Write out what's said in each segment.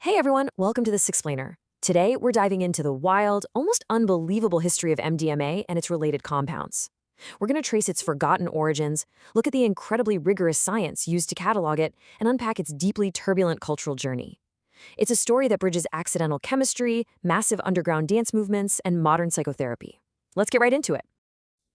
Hey everyone, welcome to This Explainer. Today, we're diving into the wild, almost unbelievable history of MDMA and its related compounds. We're going to trace its forgotten origins, look at the incredibly rigorous science used to catalog it, and unpack its deeply turbulent cultural journey. It's a story that bridges accidental chemistry, massive underground dance movements, and modern psychotherapy. Let's get right into it.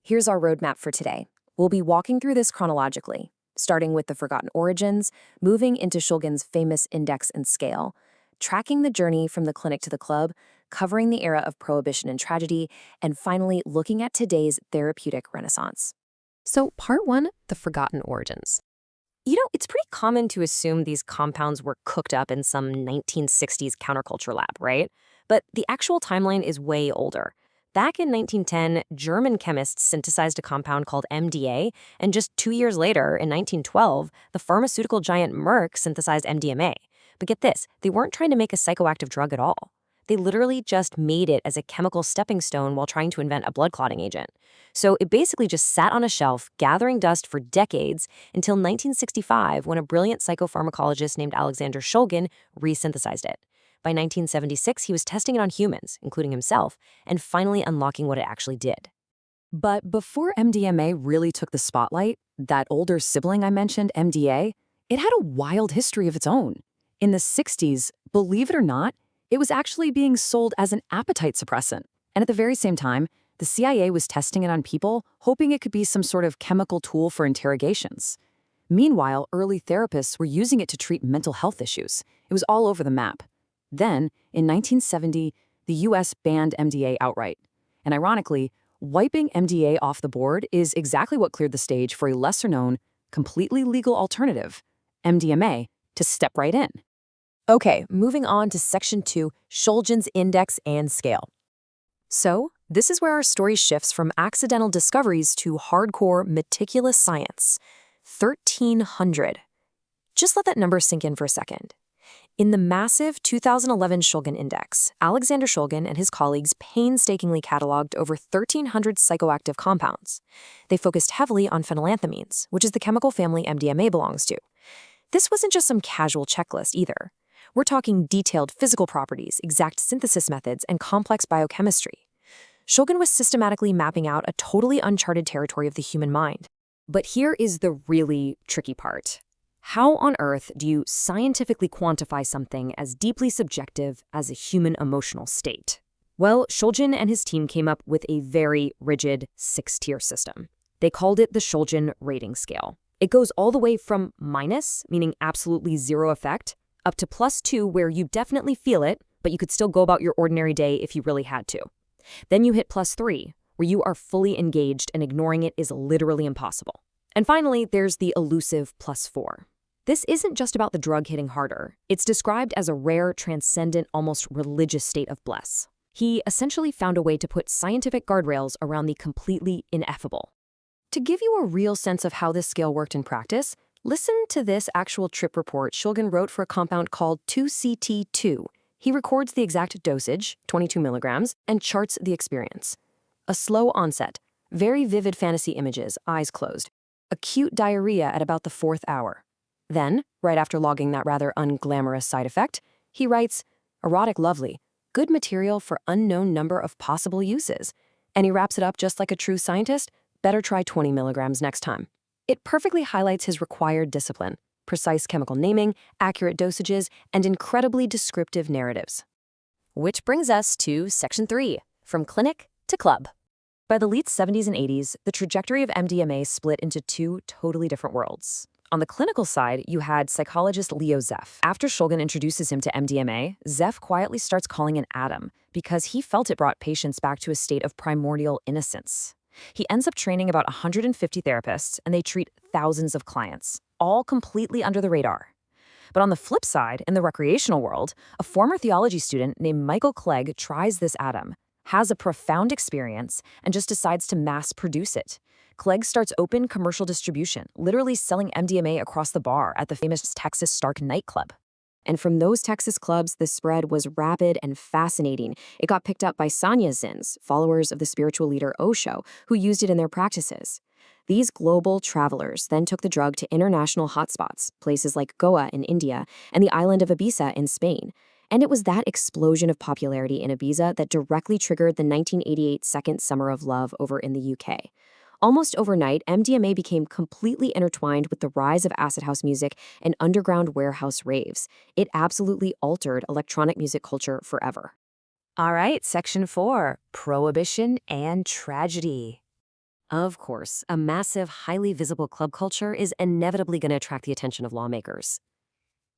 Here's our roadmap for today. We'll be walking through this chronologically, starting with the forgotten origins, moving into Shulgin's famous index and scale, tracking the journey from the clinic to the club, covering the era of prohibition and tragedy, and finally looking at today's therapeutic renaissance. So, part one, the forgotten origins. It's pretty common to assume these compounds were cooked up in some 1960s counterculture lab, right? But the actual timeline is way older. Back in 1910, German chemists synthesized a compound called MDA, and just 2 years later, in 1912, the pharmaceutical giant Merck synthesized MDMA. But get this, they weren't trying to make a psychoactive drug at all. They literally just made it as a chemical stepping stone while trying to invent a blood clotting agent. So it basically just sat on a shelf, gathering dust for decades, until 1965, when a brilliant psychopharmacologist named Alexander Shulgin resynthesized it. By 1976, he was testing it on humans, including himself, and finally unlocking what it actually did. But before MDMA really took the spotlight, that older sibling I mentioned, MDA, it had a wild history of its own. In the 60s, believe it or not, it was actually being sold as an appetite suppressant. And at the very same time, the CIA was testing it on people, hoping it could be some sort of chemical tool for interrogations. Meanwhile, early therapists were using it to treat mental health issues. It was all over the map. Then, in 1970, the US banned MDA outright. And ironically, wiping MDA off the board is exactly what cleared the stage for a lesser-known, completely legal alternative, MDMA, to step right in. Okay, moving on to Section 2, Shulgin's Index and Scale. So, this is where our story shifts from accidental discoveries to hardcore, meticulous science. 1,300. Just let that number sink in for a second. In the massive 2011 Shulgin Index, Alexander Shulgin and his colleagues painstakingly cataloged over 1,300 psychoactive compounds. They focused heavily on phenylethylamines, which is the chemical family MDMA belongs to. This wasn't just some casual checklist either. We're talking detailed physical properties, exact synthesis methods, and complex biochemistry. Shulgin was systematically mapping out a totally uncharted territory of the human mind. But here is the really tricky part. How on earth do you scientifically quantify something as deeply subjective as a human emotional state? Well, Shulgin and his team came up with a very rigid 6-tier system. They called it the Shulgin rating scale. It goes all the way from minus, meaning absolutely zero effect, up to +2, where you definitely feel it, but you could still go about your ordinary day if you really had to. Then you hit +3, where you are fully engaged and ignoring it is literally impossible. And finally, there's the elusive +4. This isn't just about the drug hitting harder. It's described as a rare, transcendent, almost religious state of bliss. He essentially found a way to put scientific guardrails around the completely ineffable. To give you a real sense of how this scale worked in practice, listen to this actual trip report Shulgin wrote for a compound called 2CT2. He records the exact dosage, 22 milligrams, and charts the experience. A slow onset, very vivid fantasy images, eyes closed. Acute diarrhea at about the 4th hour. Then, right after logging that rather unglamorous side effect, he writes, erotic lovely, good material for unknown number of possible uses. And he wraps it up just like a true scientist, better try 20 milligrams next time. It perfectly highlights his required discipline, precise chemical naming, accurate dosages, and incredibly descriptive narratives. Which brings us to Section 3, from clinic to club. By the late 70s and 80s, the trajectory of MDMA split into two totally different worlds. On the clinical side, you had psychologist Leo Zeff. After Shulgin introduces him to MDMA, Zeff quietly starts calling it Adam because he felt it brought patients back to a state of primordial innocence. He ends up training about 150 therapists, and they treat thousands of clients, all completely under the radar. But on the flip side, in the recreational world, a former theology student named Michael Clegg tries this Adam, has a profound experience, and just decides to mass produce it. Clegg starts open commercial distribution, literally selling MDMA across the bar at the famous Texas Stark nightclub. And from those Texas clubs, the spread was rapid and fascinating. It got picked up by Sannyasins, followers of the spiritual leader Osho, who used it in their practices. These global travelers then took the drug to international hotspots, places like Goa in India and the island of Ibiza in Spain. And it was that explosion of popularity in Ibiza that directly triggered the 1988 Second Summer of Love over in the UK. Almost overnight, MDMA became completely intertwined with the rise of acid house music and underground warehouse raves. It absolutely altered electronic music culture forever. All right, Section 4, Prohibition and Tragedy. Of course, a massive, highly visible club culture is inevitably going to attract the attention of lawmakers.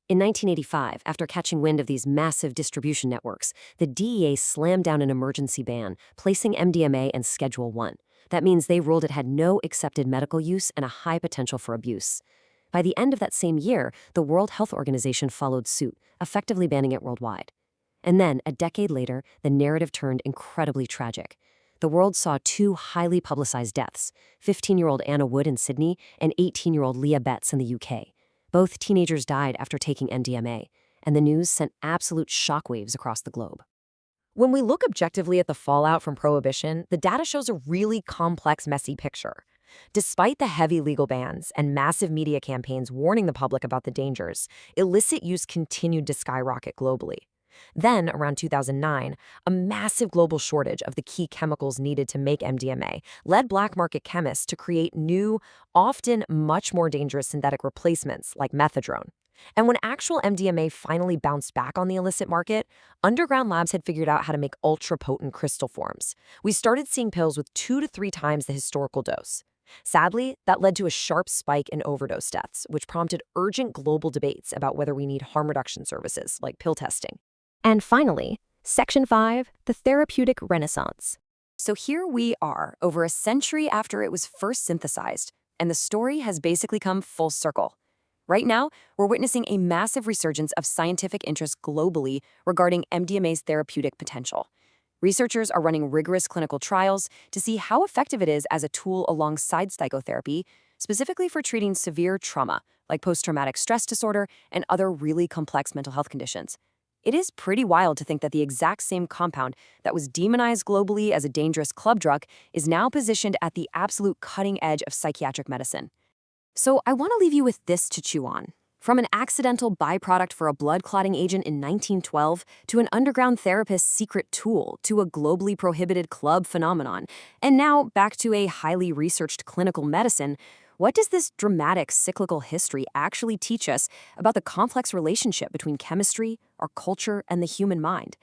In 1985, after catching wind of these massive distribution networks, the DEA slammed down an emergency ban, placing MDMA in Schedule 1. That means they ruled it had no accepted medical use and a high potential for abuse. By the end of that same year, the World Health Organization followed suit, effectively banning it worldwide. And then, a decade later, the narrative turned incredibly tragic. The world saw two highly publicized deaths, 15-year-old Anna Wood in Sydney and 18-year-old Leah Betts in the UK. Both teenagers died after taking MDMA, and the news sent absolute shockwaves across the globe. When we look objectively at the fallout from Prohibition, the data shows a really complex, messy picture. Despite the heavy legal bans and massive media campaigns warning the public about the dangers, illicit use continued to skyrocket globally. Then, around 2009, a massive global shortage of the key chemicals needed to make MDMA led black market chemists to create new, often much more dangerous synthetic replacements like methadone. And when actual MDMA finally bounced back on the illicit market, underground labs had figured out how to make ultra-potent crystal forms. We started seeing pills with 2 to 3 times the historical dose. Sadly, that led to a sharp spike in overdose deaths, which prompted urgent global debates about whether we need harm reduction services like pill testing. And finally, Section 5, the therapeutic renaissance. So here we are, over a century after it was first synthesized, and the story has basically come full circle. Right now, we're witnessing a massive resurgence of scientific interest globally regarding MDMA's therapeutic potential. Researchers are running rigorous clinical trials to see how effective it is as a tool alongside psychotherapy, specifically for treating severe trauma, like post-traumatic stress disorder and other really complex mental health conditions. It is pretty wild to think that the exact same compound that was demonized globally as a dangerous club drug is now positioned at the absolute cutting edge of psychiatric medicine. So I want to leave you with this to chew on. From an accidental byproduct for a blood clotting agent in 1912, to an underground therapist's secret tool, to a globally prohibited club phenomenon, and now back to a highly researched clinical medicine, what does this dramatic cyclical history actually teach us about the complex relationship between chemistry, our culture, and the human mind?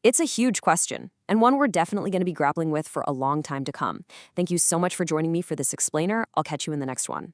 It's a huge question, and one we're definitely going to be grappling with for a long time to come. Thank you so much for joining me for this explainer. I'll catch you in the next one.